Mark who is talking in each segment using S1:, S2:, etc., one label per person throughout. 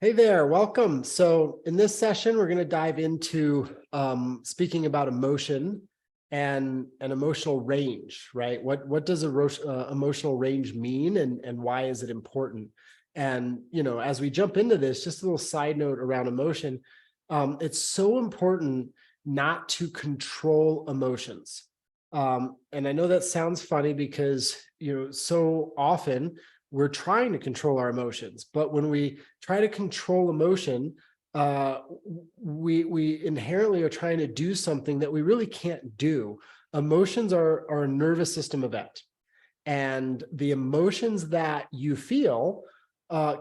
S1: Hey there, welcome. So in this session, we're going to dive into speaking about emotion and an emotional range, right? What does emotional range mean and why is it important? And, as we jump into this, just a little side note around emotion, it's so important not to control emotions. And I know that sounds funny because, so often we're trying to control our emotions, but when we try to control emotion, we inherently are trying to do something that we really can't do. Emotions are a nervous system event, and the emotions that you feel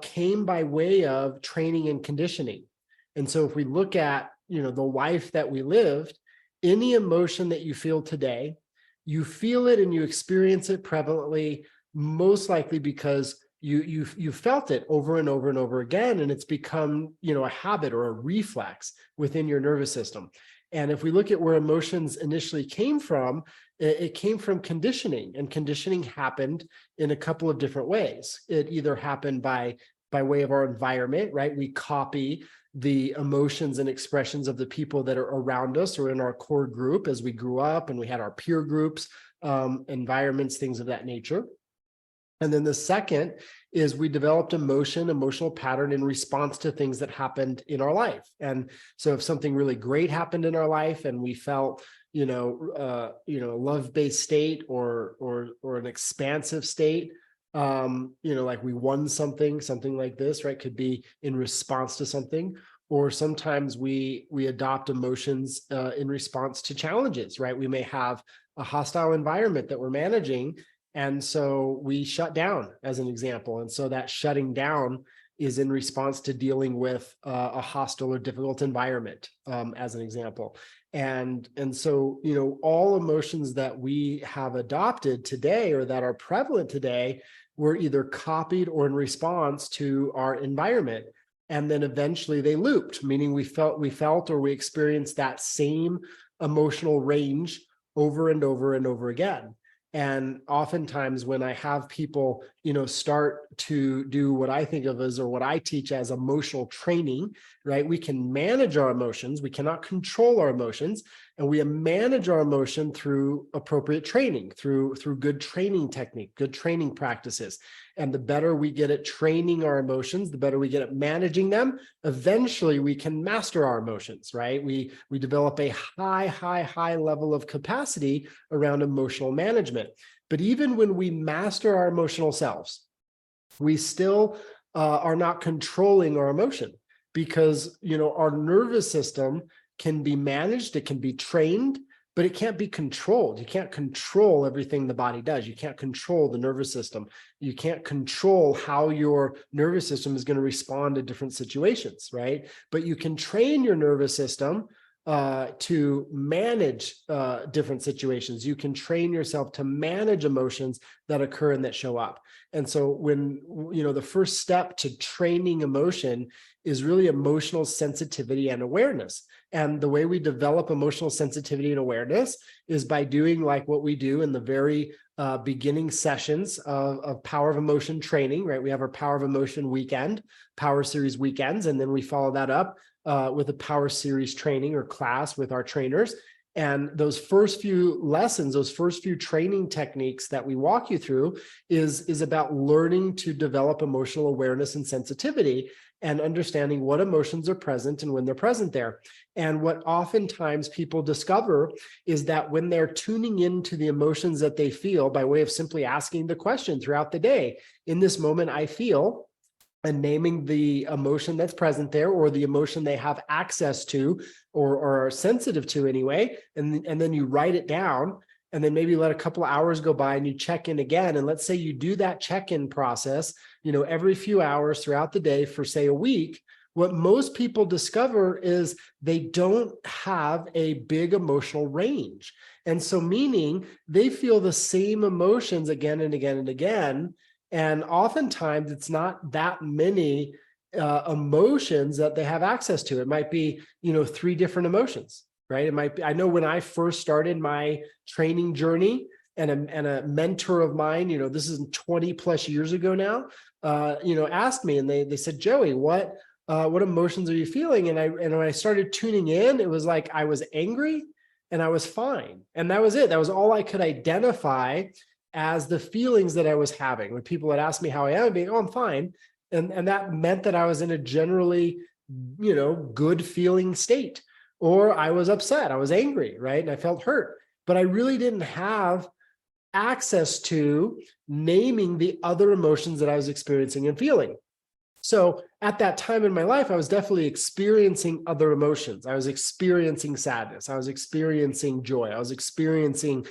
S1: came by way of training and conditioning. And so, if we look at the life that we lived, any emotion that you feel today, you feel it and you experience it prevalently, most likely because you felt it over and over and over again, and it's become a habit or a reflex within your nervous system. And if we look at where emotions initially came from, it came from conditioning, and conditioning happened in a couple of different ways. It either happened by way of our environment, right? We copy the emotions and expressions of the people that are around us or in our core group as we grew up, and we had our peer groups, environments, things of that nature. And then the second is we developed emotional pattern in response to things that happened in our life. And so if something really great happened in our life and we felt, love-based state or an expansive state, like we won something like this, right? Could be in response to something. Or sometimes we adopt emotions in response to challenges, right? We may have a hostile environment that we're managing, and so we shut down, as an example. And so that shutting down is in response to dealing with a hostile or difficult environment, as an example. And so, all emotions that we have adopted today or that are prevalent today were either copied or in response to our environment. And then eventually they looped, meaning we felt or we experienced that same emotional range over and over and over again. And oftentimes when I have people, start to do what I think of as, or what I teach as, emotional training, right? We can manage our emotions. We cannot control our emotions, and we manage our emotion through appropriate training, through good training technique, good training practices. And the better we get at training our emotions, the better we get at managing them, eventually we can master our emotions, right? We develop a high level of capacity around emotional management. But even when we master our emotional selves, we still are not controlling our emotion, because our nervous system can be managed, it can be trained, but it can't be controlled. You can't control everything the body does. You can't control the nervous system. You can't control how your nervous system is going to respond to different situations, right? But you can train your nervous system to manage different situations. You can train yourself to manage emotions that occur and that show up. And so when, the first step to training emotion is really emotional sensitivity and awareness. And the way we develop emotional sensitivity and awareness is by doing like what we do in the very beginning sessions of Power of Emotion training, right? We have our Power of Emotion weekend, Power Series weekends, and then we follow that up with a Power Series training or class with our trainers. And those first few lessons, those first few training techniques that we walk you through is about learning to develop emotional awareness and sensitivity, and understanding what emotions are present and when they're present there. And what oftentimes people discover is that when they're tuning into the emotions that they feel by way of simply asking the question throughout the day, in this moment I feel, and naming the emotion that's present there, or the emotion they have access to or are sensitive to anyway, and then you write it down, and then maybe let a couple of hours go by and you check in again. And let's say you do that check-in process, every few hours throughout the day for, say, a week. What most people discover is they don't have a big emotional range. And so meaning they feel the same emotions again and again and again. And oftentimes it's not that many emotions that they have access to. It might be, 3 different emotions, right? It might be, I know when I first started my training journey, and a mentor of mine, this is 20 plus years ago now, asked me, and they said, Joey, what what emotions are you feeling? And when I started tuning in, it was like I was angry and I was fine. And that was it. That was all I could identify as the feelings that I was having. When people would ask me how I am, I'd be, oh, I'm fine. And that meant that I was in a generally, good feeling state. Or I was upset, I was angry, right? And I felt hurt. But I really didn't have access to naming the other emotions that I was experiencing and feeling. So at that time in my life, I was definitely experiencing other emotions. I was experiencing sadness. I was experiencing joy. I was experiencing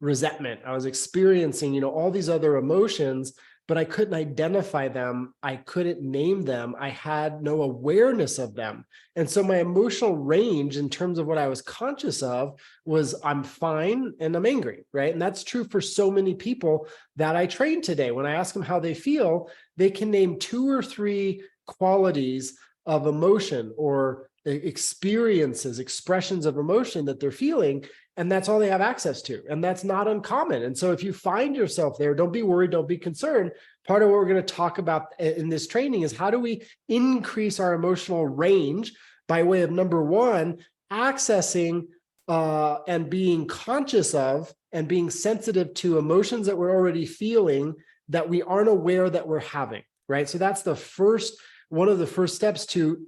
S1: resentment. I was experiencing, all these other emotions, but I couldn't identify them. I couldn't name them. I had no awareness of them. And so my emotional range in terms of what I was conscious of was I'm fine and I'm angry, right? And that's true for so many people that I train today. When I ask them how they feel, they can name 2 or 3 qualities of emotion or experiences, expressions of emotion that they're feeling, and that's all they have access to. And that's not uncommon. And so if you find yourself there, don't be worried, don't be concerned. Part of what we're going to talk about in this training is how do we increase our emotional range by way of, number one, accessing and being conscious of and being sensitive to emotions that we're already feeling that we aren't aware that we're having, right? So that's one of the first steps to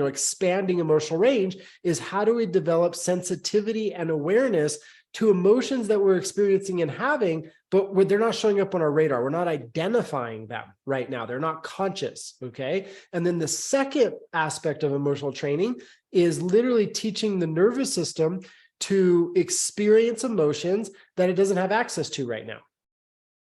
S1: expanding emotional range is how do we develop sensitivity and awareness to emotions that we're experiencing and having, but they're not showing up on our radar. We're not identifying them right now. They're not conscious, okay? And then the second aspect of emotional training is literally teaching the nervous system to experience emotions that it doesn't have access to right now,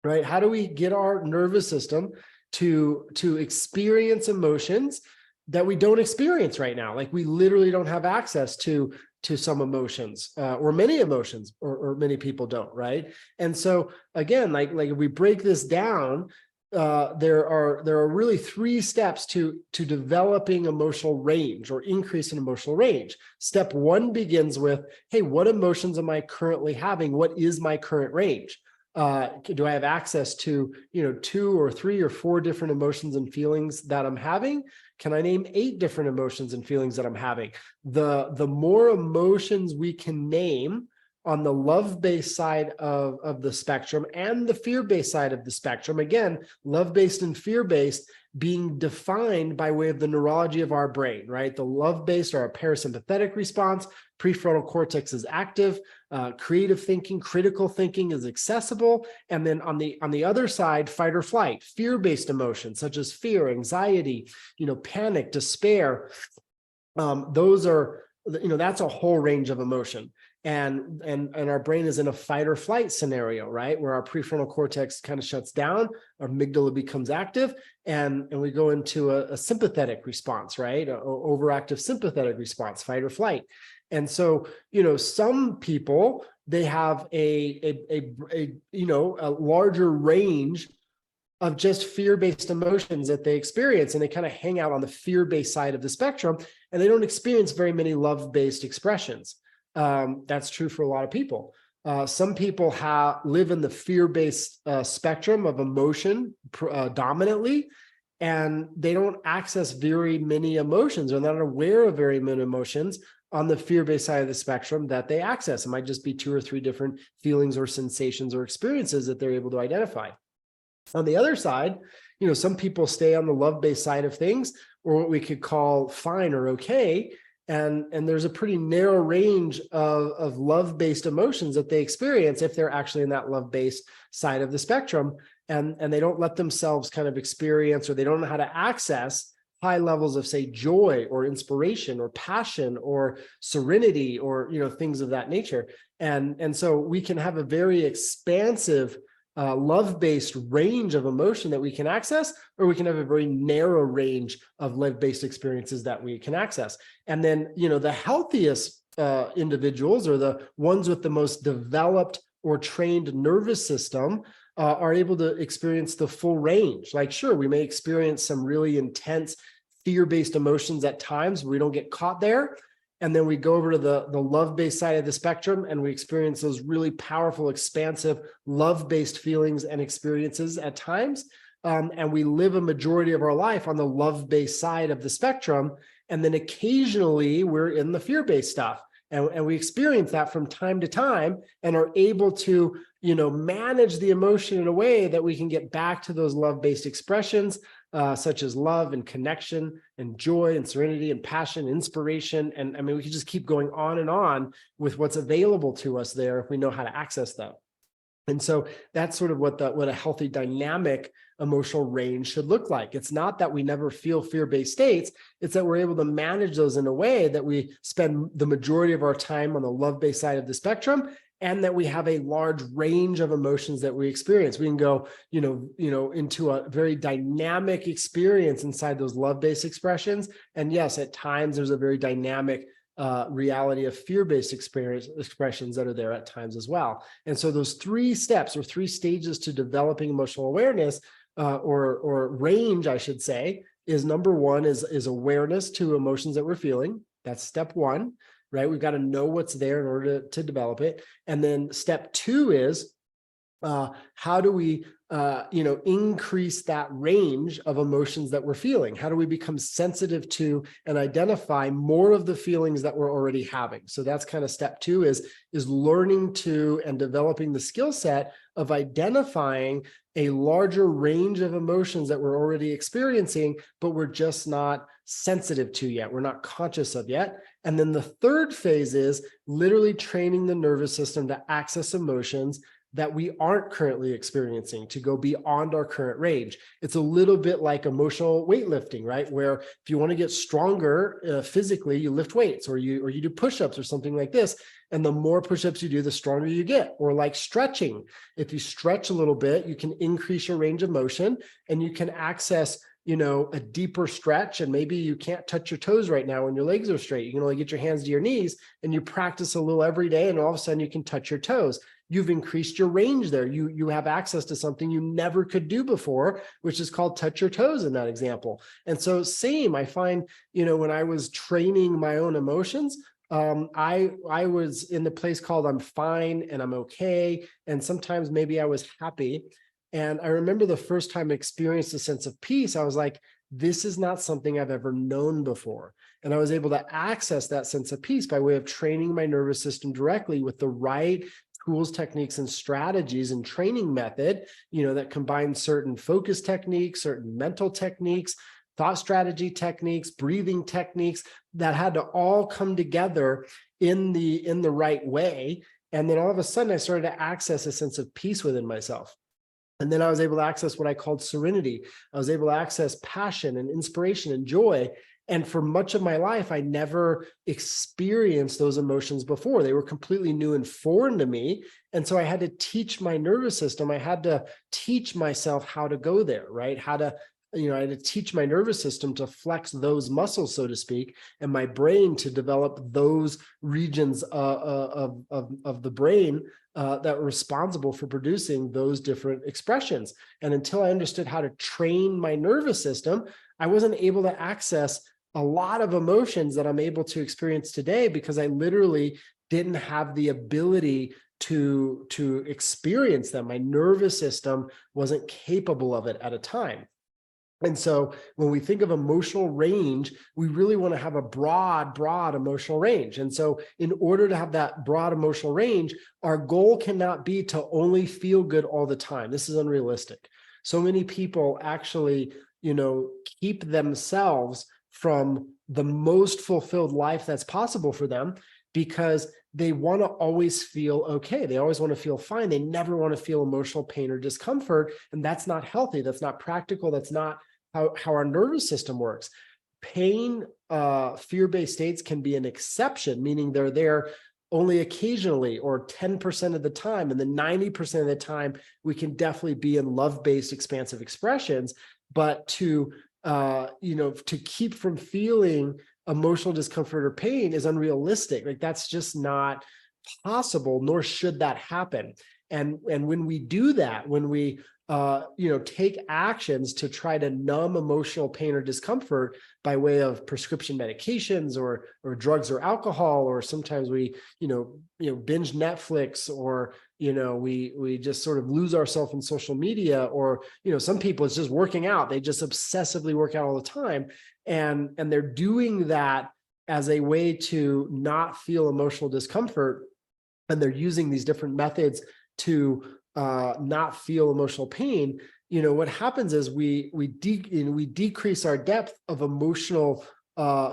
S1: right? How do we get our nervous system to experience emotions that we don't experience right now? Like we literally don't have access to some emotions or many emotions, or many people don't, right? And so again, like if we break this down, there are really 3 steps to developing emotional range or increase in emotional range. Step 1 begins with, hey, what emotions am I currently having? What is my current range? Do I have access to 2 or 3 or 4 different emotions and feelings that I'm having? Can I name 8 different emotions and feelings that I'm having? The more emotions we can name on the love-based side of the spectrum and the fear-based side of the spectrum, again, love-based and fear-based being defined by way of the neurology of our brain, right? The love-based are a parasympathetic response, prefrontal cortex is active, creative thinking, critical thinking is accessible. And then on the other side, fight or flight, fear-based emotions such as fear, anxiety, panic, despair. Those are, that's a whole range of emotion. And our brain is in a fight or flight scenario, right? Where our prefrontal cortex kind of shuts down, our amygdala becomes active, and we go into a sympathetic response, right? An overactive sympathetic response, fight or flight. And so, some people, they have a larger range of just fear-based emotions that they experience, and they kind of hang out on the fear-based side of the spectrum, and they don't experience very many love-based expressions. That's true for a lot of people. Some people live in the fear-based spectrum of emotion dominantly, and they don't access very many emotions, or they're not aware of very many emotions on the fear-based side of the spectrum that they access. It might just be 2 or 3 different feelings or sensations or experiences that they're able to identify. On the other side, some people stay on the love-based side of things, or what we could call fine or okay. And there's a pretty narrow range of love-based emotions that they experience if they're actually in that love-based side of the spectrum. And they don't let themselves kind of experience, or they don't know how to access high levels of, say, joy or inspiration or passion or serenity or, things of that nature. And so we can have a very expansive love-based range of emotion that we can access, or we can have a very narrow range of love-based experiences that we can access. And then, the healthiest individuals, or the ones with the most developed or trained nervous system, are able to experience the full range. Like, sure, we may experience some really intense fear-based emotions at times. We don't get caught there. And then we go over to the love-based side of the spectrum, and we experience those really powerful, expansive, love-based feelings and experiences at times. and we live a majority of our life on the love-based side of the spectrum. And then occasionally we're in the fear-based stuff. And we experience that from time to time and are able to, manage the emotion in a way that we can get back to those love-based expressions, such as love and connection and joy and serenity and passion, inspiration. And I mean, we can just keep going on with what's available to us there if we know how to access them. And so that's sort of what a healthy dynamic emotional range should look like. It's not that we never feel fear-based states. It's that we're able to manage those in a way that we spend the majority of our time on the love-based side of the spectrum, and that we have a large range of emotions that we experience. We can go, into a very dynamic experience inside those love-based expressions. And yes, at times there's a very dynamic reality of fear-based expressions that are there at times as well. And so those 3 steps or 3 stages to developing emotional awareness or range, I should say, is number 1 is awareness to emotions that we're feeling. That's step 1, right? We've got to know what's there in order to develop it. And then step 2 is how do we increase that range of emotions that we're feeling? How do we become sensitive to and identify more of the feelings that we're already having? So that's kind of step 2 is learning to and developing the skill set of identifying a larger range of emotions that we're already experiencing, but we're just not sensitive to yet. We're not conscious of yet. And then the third phase is literally training the nervous system to access emotions that we aren't currently experiencing, to go beyond our current range. It's a little bit like emotional weightlifting, right? Where if you want to get stronger physically, you lift weights or you do push-ups or something like this. And the more push-ups you do, the stronger you get. Or like stretching. If you stretch a little bit, you can increase your range of motion and you can access a deeper stretch, and maybe you can't touch your toes right now when your legs are straight. You can only get your hands to your knees, and you practice a little every day, and all of a sudden you can touch your toes. You've increased your range there. You have access to something you never could do before, which is called touch your toes in that example. And so same, I find, when I was training my own emotions, I was in the place called I'm fine and I'm okay. And sometimes maybe I was happy. And I remember the first time I experienced a sense of peace, I was like, this is not something I've ever known before. And I was able to access that sense of peace by way of training my nervous system directly with the right tools, techniques, and strategies and training method, that combine certain focus techniques, certain mental techniques, thought strategy techniques, breathing techniques that had to all come together in the right way. And then all of a sudden I started to access a sense of peace within myself. And then I was able to access what I called serenity. I was able to access passion and inspiration and joy. And for much of my life, I never experienced those emotions before. They were completely new and foreign to me. And so I had to teach my nervous system. I had to teach myself how to go there, right? I had to teach my nervous system to flex those muscles, so to speak, and my brain to develop those regions of the brain that were responsible for producing those different expressions. And until I understood how to train my nervous system, I wasn't able to access a lot of emotions that I'm able to experience today because I literally didn't have the ability to experience them. My nervous system wasn't capable of it at a time. And so when we think of emotional range, we really want to have a broad emotional range. And so in order to have that broad emotional range, our goal cannot be to only feel good all the time. This is unrealistic. So many people actually, keep themselves from the most fulfilled life that's possible for them because they want to always feel okay. They always want to feel fine. They never want to feel emotional pain or discomfort. And that's not healthy. That's not practical. That's not how our nervous system works. Pain, fear-based states can be an exception, meaning they're there only occasionally or 10% of the time. And then 90% of the time, we can definitely be in love-based expansive expressions. But to keep from feeling emotional discomfort or pain is unrealistic. Like that's just not possible, nor should that happen. And when we do that, when we take actions to try to numb emotional pain or discomfort by way of prescription medications or drugs or alcohol, or sometimes we binge Netflix or we just sort of lose ourselves in social media, or, some people it's just working out. They just obsessively work out all the time. And they're doing that as a way to not feel emotional discomfort. And they're using these different methods to not feel emotional pain. What happens is we decrease our depth of emotional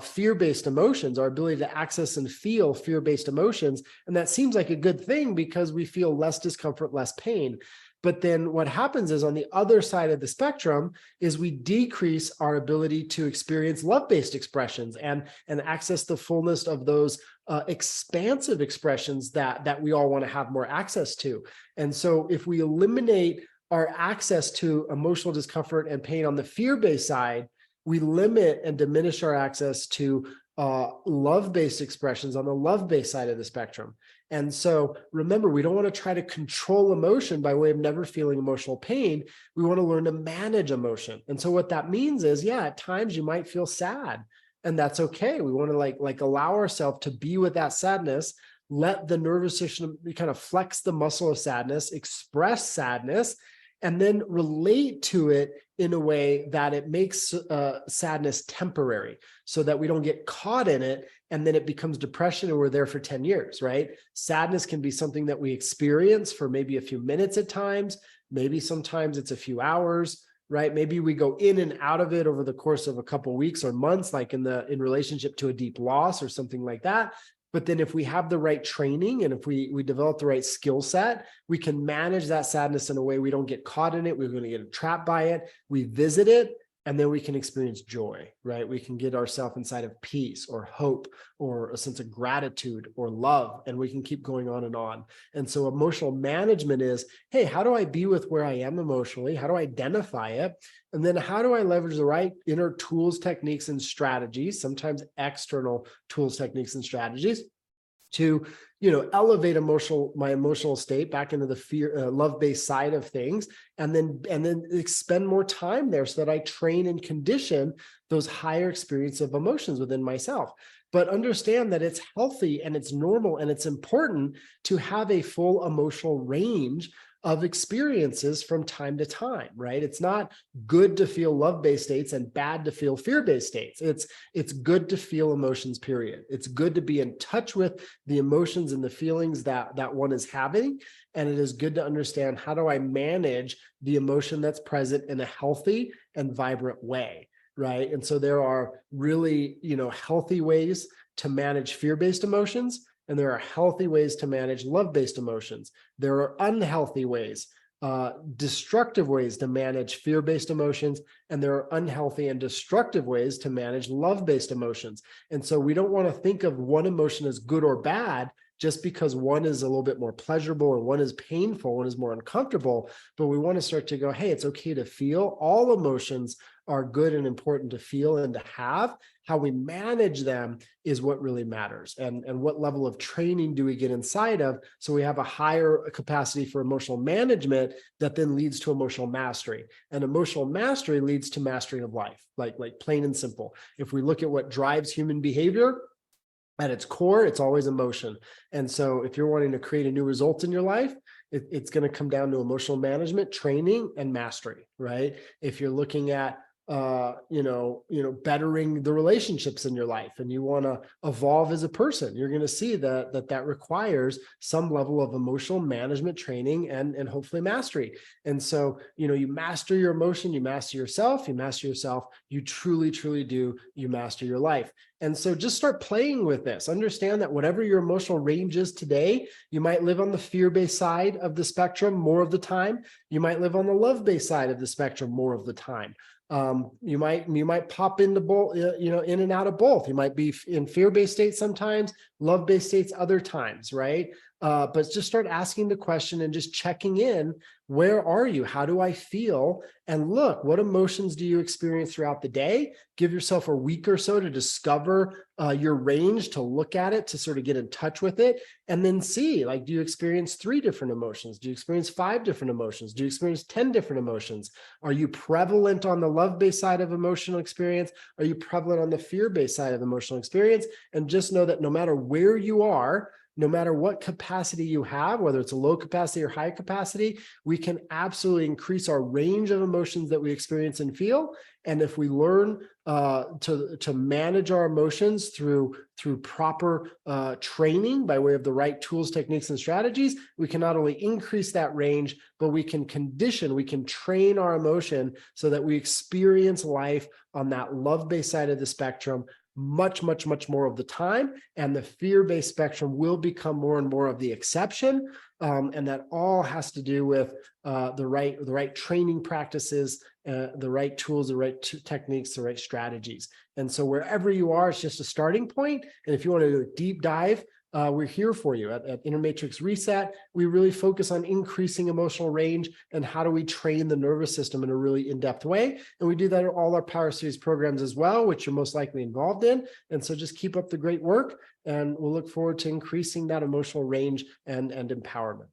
S1: fear-based emotions, our ability to access and feel fear-based emotions. And that seems like a good thing because we feel less discomfort, less pain. But then what happens is, on the other side of the spectrum, is we decrease our ability to experience love-based expressions and access the fullness of those expansive expressions that we all want to have more access to. And so if we eliminate our access to emotional discomfort and pain on the fear-based side, we limit and diminish our access to love-based expressions on the love-based side of the spectrum. And so remember, we don't want to try to control emotion by way of never feeling emotional pain. We want to learn to manage emotion. And so what that means is, yeah, at times you might feel sad, and that's okay. We want to like allow ourselves to be with that sadness, let the nervous system kind of flex the muscle of sadness, express sadness, and then relate to it in a way that it makes sadness temporary, so that we don't get caught in it and then it becomes depression and we're there for 10 years, right? Sadness can be something that we experience for maybe a few minutes at times, maybe sometimes it's a few hours, right? Maybe we go in and out of it over the course of a couple of weeks or months, like in relationship to a deep loss or something like that. But then if we have the right training and if we develop the right skill set, we can manage that sadness in a way we don't get caught in it. We're going to get trapped by it. We visit it, and then we can experience joy, right? We can get ourselves inside of peace or hope or a sense of gratitude or love, and we can keep going on and on. And so emotional management is, hey, how do I be with where I am emotionally? How do I identify it? And then how do I leverage the right inner tools, techniques, and strategies, sometimes external tools, techniques, and strategies, to elevate my emotional state back into the fear love-based side of things, and then spend more time there so that I train and condition those higher experience of emotions within myself. But understand that it's healthy and it's normal and it's important to have a full emotional range of experiences from time to time, right? It's not good to feel love-based states and bad to feel fear-based states. It's good to feel emotions, period. It's good to be in touch with the emotions and the feelings that one is having. And it is good to understand, how do I manage the emotion that's present in a healthy and vibrant way, right? And so there are really, healthy ways to manage fear-based emotions, and there are healthy ways to manage love-based emotions. There are unhealthy ways, destructive ways to manage fear-based emotions, and there are unhealthy and destructive ways to manage love-based emotions. And so we don't want to think of one emotion as good or bad just because one is a little bit more pleasurable and one is painful, one is more uncomfortable, but we want to start to go, hey, it's okay to feel. All emotions are good and important to feel and to have. How we manage them is what really matters. And what level of training do we get inside of, so we have a higher capacity for emotional management that then leads to emotional mastery. And emotional mastery leads to mastery of life, like plain and simple. If we look at what drives human behavior, at its core, it's always emotion. And so if you're wanting to create a new result in your life, it's going to come down to emotional management, training, and mastery, right? If you're looking at bettering the relationships in your life and you want to evolve as a person, you're going to see that requires some level of emotional management training and hopefully mastery. And so, you master your emotion, you master yourself, you truly, truly do, you master your life. And so just start playing with this. Understand that whatever your emotional range is today, you might live on the fear-based side of the spectrum more of the time. You might live on the love-based side of the spectrum more of the time. You might pop into both, in and out of both. You might be in fear-based states sometimes, love-based states other times, right? But just start asking the question and just checking in. Where are you? How do I feel? And look, what emotions do you experience throughout the day? Give yourself a week or so to discover your range, to look at it, to sort of get in touch with it, and then see, do you experience 3 different emotions? Do you experience 5 different emotions? Do you experience 10 different emotions? Are you prevalent on the love-based side of emotional experience? Are you prevalent on the fear-based side of emotional experience? And just know that no matter where you are, no matter what capacity you have, whether it's a low capacity or high capacity, we can absolutely increase our range of emotions that we experience and feel. And if we learn to manage our emotions through proper training by way of the right tools, techniques, and strategies, we can not only increase that range, but we can train our emotion so that we experience life on that love-based side of the spectrum much more of the time, and the fear-based spectrum will become more and more of the exception. And that all has to do with the right training practices, the right tools, the right techniques, the right strategies. And so wherever you are, it's just a starting point. And if you want to do a deep dive, we're here for you at Intermatrix Reset. We really focus on increasing emotional range and how do we train the nervous system in a really in-depth way. And we do that in all our Power Series programs as well, which you're most likely involved in. And so just keep up the great work, and we'll look forward to increasing that emotional range and empowerment.